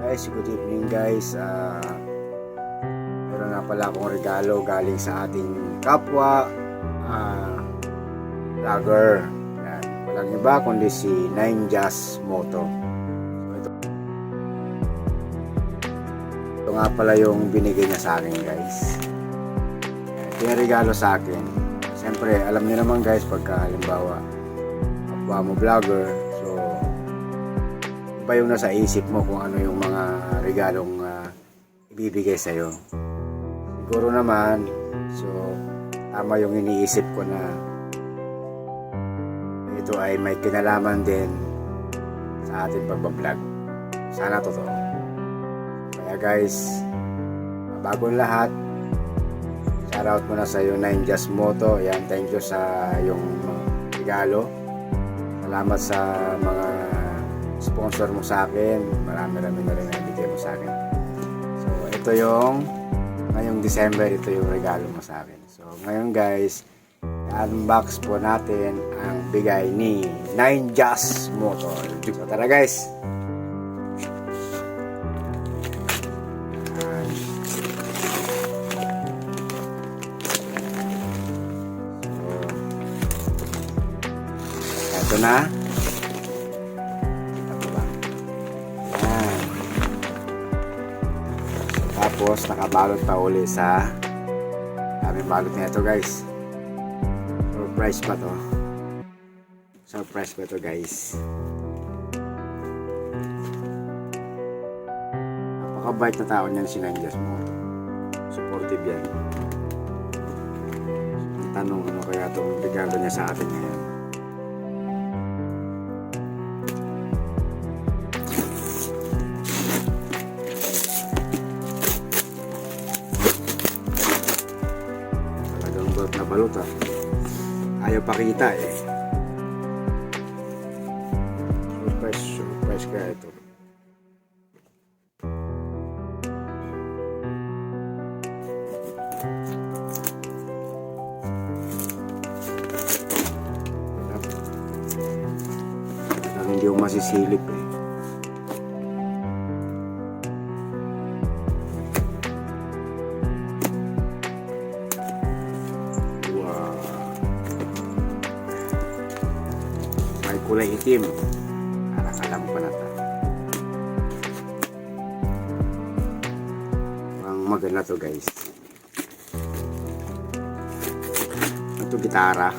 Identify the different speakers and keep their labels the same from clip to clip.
Speaker 1: Guys, good evening guys. Meron nga pala akong regalo galing sa ating kapwa vlogger. Yan. Walang iba kundi si Ninjas Moto. So, ito nga pala yung binigay niya sa akin guys. Ito yung regalo sa akin. Siyempre, alam niyo naman guys, pagka halimbawa kapwa mo vlogger, so iba yung nasa isip mo kung ano yung mga regalong ibibigay sa'yo. Siguro naman, so tama yung iniisip ko na ito ay may kinalaman din sa ating pagbablog. Sana totoo. Kaya guys, bagong lahat, shoutout muna sa iyo Ninjas Moto. Yan, thank you sa yung regalo. Salamat sa mga sponsor mo sa akin. Marami na rin nabigay mo sa akin. So ito yung ngayong December, ito yung regalo mo sa akin. So ngayon guys, unbox po natin ang bigay ni Ninjas Moto. So tara guys. So ito na. Tapos nakabalot pa uli sa daming balot nito guys. Surprise pa to. Surprise pa to guys. Napakabait na tao niyan si Ninjas mo. Supportive yan. Ang tanong, ano kaya itong regalo niya sa atin ngayon? Na balot ayaw pakita eh. Surprise kaya ito. Parang hindi ko masisilip eh. Kulay itim. Parang alam ko na ito. Ang maganda to guys. Ito gitara.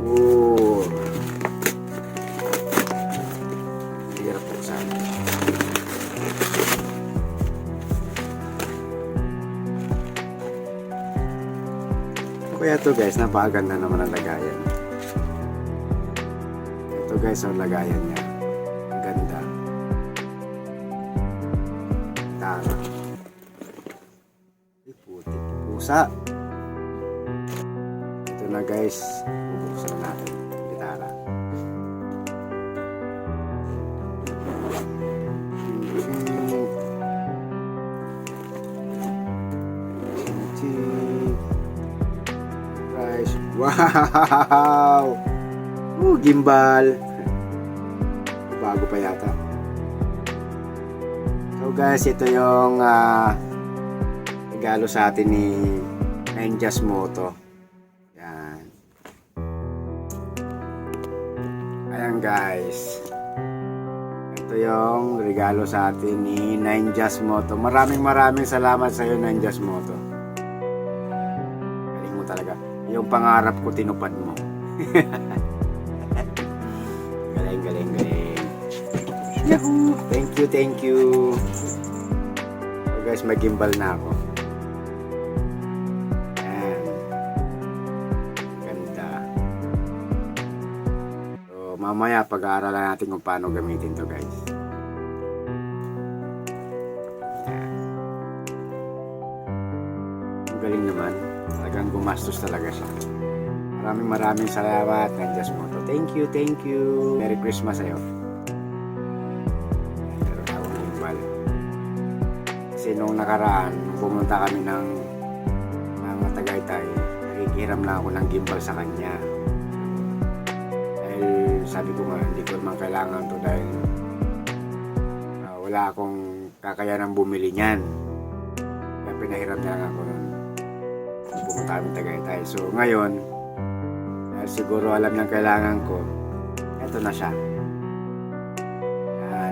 Speaker 1: Oh. Hirap po sana. Kaya ito guys, napakaganda naman ang lagayan. Ito guys, ang lagayan niya. Ang ganda. Tara. Puti. Pusa. Ito na guys. Bubuksan natin. Gitara. Wow! Gimbal. Bago pa yata. So guys, ito yung regalo sa atin ni Ninjas Moto. Yan. Ayan guys. Ito yung regalo sa atin ni Ninjas Moto. Maraming salamat sa iyo Ninjas Moto. Galing mo talaga. Yung pangarap ko tinupad mo. galing. Yahoo! Thank you. So guys, may gimbal na ako. Ayan. Ganda. So mamaya pag-aaralan natin kung paano gamitin to guys. Ayan. Ang galing naman. Talagang gumastos talaga siya. Maraming salamat Ninjas Moto. Thank you. Merry Christmas sa'yo. Meron akong gimbal. Kasi nung nakaraan, pumunta kami ng Tagaytay, nakikihiram lang ako ng gimbal sa kanya. Dahil sabi ko nga, hindi ko naman kailangan to dahil wala akong kakayanang bumili niyan. Kaya pinahiram na lang ako nun. Pumunta kami Tagaytay. So ngayon, dahil siguro alam niyang kailangan ko, eto na siya.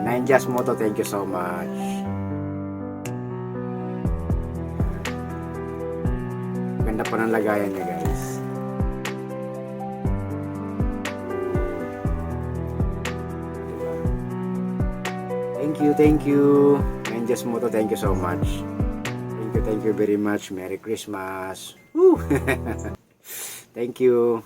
Speaker 1: Nine Jazz Moto, thank you so much. Ganda pa ng lagayan niya, guys. Diba? Thank you. Nine Jazz Moto, thank you so much. Thank you very much. Merry Christmas. Woo! Thank you.